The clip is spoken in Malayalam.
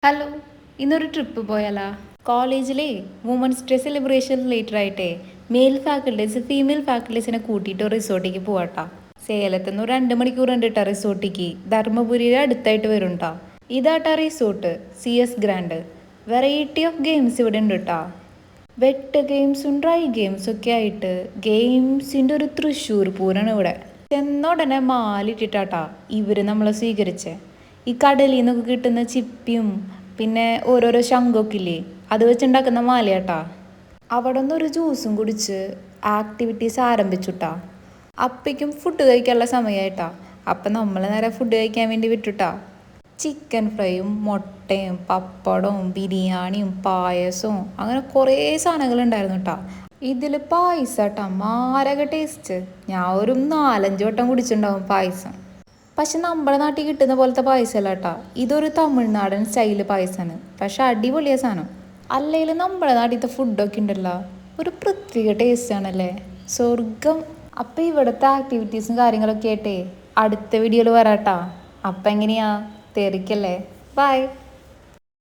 ഹലോ, ഇന്നൊരു ട്രിപ്പ് പോയാലാ? കോളേജിലെ വുമൻസ് ഡേ സെലിബ്രേഷൻ റിലേറ്റഡ് ആയിട്ടേ മെയിൽ ഫാക്കൽറ്റീസ് ഫീമെയിൽ ഫാക്കൽറ്റീസിനെ കൂട്ടിയിട്ട് റിസോർട്ടിലേക്ക് പോവാട്ടാ. സേലത്ത് നിന്ന് 2 മണിക്കൂർ ഉണ്ട് കേട്ടോ റിസോർട്ടിക്ക്. ധർമ്മപുരിയുടെ അടുത്തായിട്ട് വരും കേട്ടോ. ഇതാട്ടാ resort CS grand. Variety of games ഇവിടെ ഉണ്ട് കേട്ടോ. വെട്ട് ഗെയിംസും ഡ്രൈ ഗെയിംസും ഒക്കെ ആയിട്ട് ഗെയിംസിൻ്റെ ഒരു തൃശ്ശൂർ പൂരാണ് ഇവിടെ. ചെന്നുടനെ മാലിട്ടിട്ടാട്ടാ ഇവര് നമ്മളെ സ്വീകരിച്ചേ. ഈ കടലിൽ നിന്നൊക്കെ കിട്ടുന്ന ചിപ്പിയും പിന്നെ ഓരോരോ ശംഖൊക്കെ ഇല്ലേ, അത് വെച്ചുണ്ടാക്കുന്ന മാലയാട്ടാ. അവിടെ നിന്ന് ഒരു ജ്യൂസും കുടിച്ച് ആക്ടിവിറ്റീസ് ആരംഭിച്ചുട്ടാ. അപ്പേക്കും ഫുഡ് കഴിക്കാനുള്ള സമയമായിട്ടാ. അപ്പം നമ്മൾ നേരെ ഫുഡ് കഴിക്കാൻ വേണ്ടി വിട്ടുട്ടാ. ചിക്കൻ ഫ്രൈയും മുട്ടയും പപ്പടവും ബിരിയാണിയും പായസവും അങ്ങനെ കുറേ സാധനങ്ങൾ ഉണ്ടായിരുന്നു കേട്ടോ. ഇതിൽ പായസം മാരക ടേസ്റ്റ്. ഞാൻ ഒരു 4-5 വട്ടം കുടിച്ചിട്ടുണ്ടാവും പായസം. പക്ഷെ നമ്മുടെ നാട്ടിൽ കിട്ടുന്ന പോലത്തെ പായസമല്ല കേട്ടോ. ഇതൊരു തമിഴ്നാടൻ സ്റ്റൈല് പായസമാണ്. പക്ഷെ അടിപൊളിയ സാധനം. അല്ലെങ്കിൽ നമ്മുടെ നാട്ടിലത്തെ ഫുഡൊക്കെ ഉണ്ടല്ലോ, ഒരു പ്രത്യേക ടേസ്റ്റ് ആണല്ലേ, സ്വർഗം. അപ്പം ഇവിടുത്തെ ആക്ടിവിറ്റീസും കാര്യങ്ങളൊക്കെ ആയിട്ടേ അടുത്ത വീഡിയോയിൽ വരാട്ടാ. അപ്പം എങ്ങനെയാ, തെറിക്കല്ലേ. ബൈ.